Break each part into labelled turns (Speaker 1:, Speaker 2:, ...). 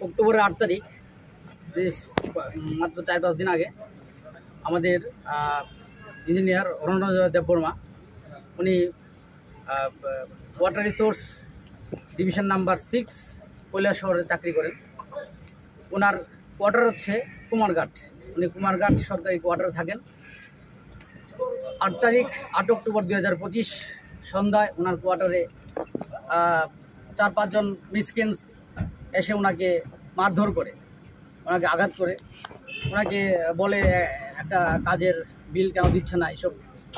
Speaker 1: অক্টোবরের 8 তারিখ মাত্র 4-5 দিন আগে আমাদের ইঞ্জিনিয়ার রণজয় দেববর্মা উনি ওয়াটার রিসোর্স ডিভিশন নাম্বার 6 কৈলাসহরে চাকরি করেন। ওনার কোয়ার্টার হচ্ছে কুমারঘাট। উনি কুমারঘাট সরকারি কোয়ার্টারে থাকেন। 8 অক্টোবর 2025 সন্ধ্যায় ওনার কোয়ার্টারে 4-5 জন মিসক্রিয়েন্টস এসে ওনাকে মারধর করে, ওনাকে আঘাত করে, ওনাকে বলে একটা কাজের বিল কেন দিচ্ছে না এসব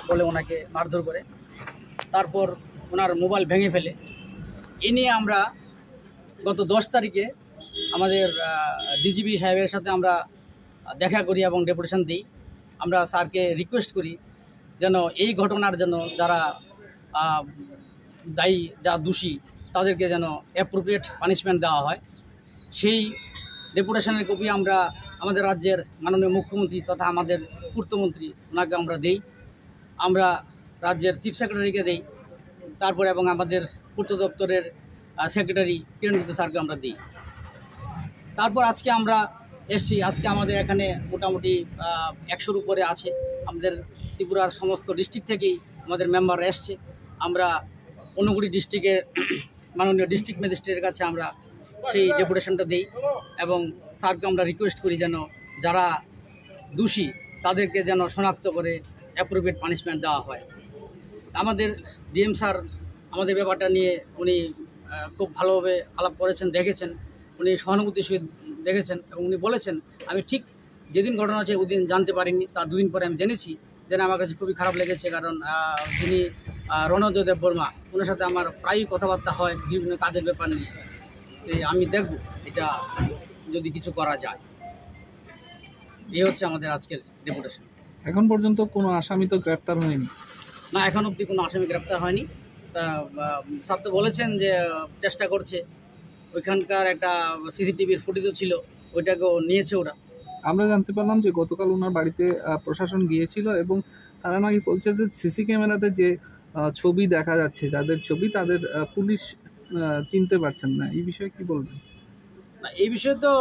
Speaker 1: বলে ওনাকে মারধর করে। তারপর ওনার মোবাইল ভেঙে ফেলে। এ নিয়ে আমরা গত 10 তারিখে আমাদের ডিজিপি সাহেবের সাথে আমরা দেখা করি এবং ডেপুটেশন দিই। আমরা স্যারকে রিকোয়েস্ট করি যেন এই ঘটনার জন্য যারা দায়ী, যা দোষী, তাদেরকে যেন অ্যাপ্রোপ্রিয়েট পানিশমেন্ট দেওয়া হয়। সেই ডেপুটেশনের কপি আমরা আমাদের রাজ্যের মাননীয় মুখ্যমন্ত্রী তথা আমাদের পূর্তমন্ত্রী ওনাকে আমরা দেই, আমরা রাজ্যের চিফ সেক্রেটারিকে দেই, তারপরে এবং আমাদের পূর্ত দপ্তরের সেক্রেটারি কিরণজিৎ স্যারকে আমরা দিই। তারপর আজকে আমরা এসছি। আজকে আমাদের এখানে মোটামুটি 100-র উপরে আছে। আমাদের ত্রিপুরার সমস্ত ডিস্ট্রিক্ট থেকেই আমাদের মেম্বার এসছে। আমরা ঊনকোটি ডিস্ট্রিক্টের মাননীয় ডিস্ট্রিক্ট ম্যাজিস্ট্রেটের কাছে আমরা সেই ডেপুটেশনটা দিই এবং স্যারকে আমরা রিকোয়েস্ট করি যেন যারা দোষী তাদেরকে যেন শনাক্ত করে অ্যাপ্রোপ্রিয়েট পানিশমেন্ট দেওয়া হয়। আমাদের ডিএম স্যার আমাদের ব্যাপারটা নিয়ে উনি খুব ভালোভাবে আলাপ করেছেন, দেখেছেন, উনি সহানুভূতির সহিত দেখেছেন এবং উনি বলেছেন আমি ঠিক যেদিন ঘটনা হচ্ছে ওই দিন জানতে পারিনি, তার দুদিন পরে আমি জেনেছি। যেন আমার কাছে খুবই খারাপ লেগেছে, কারণ যিনি রণজয় দেববর্মা, ওনার সাথে আমার প্রায়ই কথাবার্তা হয় বিভিন্ন কাজের ব্যাপার নিয়ে। তো আমি দেখব এটা যদি কিছু করা যায়। এই হচ্ছে আমাদের আজকের ডেপুটেশন।
Speaker 2: এখন পর্যন্ত কোনো আসামি তো গ্রেপ্তার হয়নি?
Speaker 1: না, এখন অবধি কোনো আসামি গ্রেপ্তার হয়নি। তা স্যার তো বলেছেন যে চেষ্টা করছে। ওইখানকার একটা সিসিটিভির ফুটেজও ছিল, ওইটাকেও নিয়েছে ওরা।
Speaker 2: আমরা জানতে পারলাম যে গতকাল ওনার বাড়িতে প্রশাসন গিয়েছিল এবং তারা নাকি বলছে যে সিসি ক্যামেরাতে যে ছবি দেখা যাচ্ছে, যাদের ছবি তাদের পুলিশ চিনতে পারছেন না। এই বিষয়ে কি বলবেন?
Speaker 1: না, এই বিষয়ে তো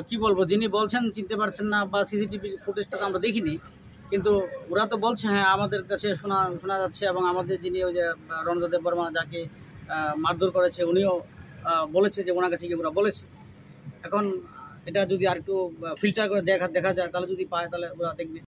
Speaker 1: কি বলবো, যিনি বলছেন চিনতে পারছেন না বা সিসিটিভি ফুটেজটা তো আমরা দেখিনি, কিন্তু ওরা তো বলছে হ্যাঁ আমাদের কাছে শোনা যাচ্ছে। এবং আমাদের যিনি ওই যে রণজয় দেববর্মা যাকে মারধর করেছে উনিও বলেছে যে ওনার কাছে গিয়ে ওরা বলেছে। এখন এটা যদি আর একটু ফিল্টার করে দেখা যায় তাহলে যদি পায় তাহলে ওরা দেখবে।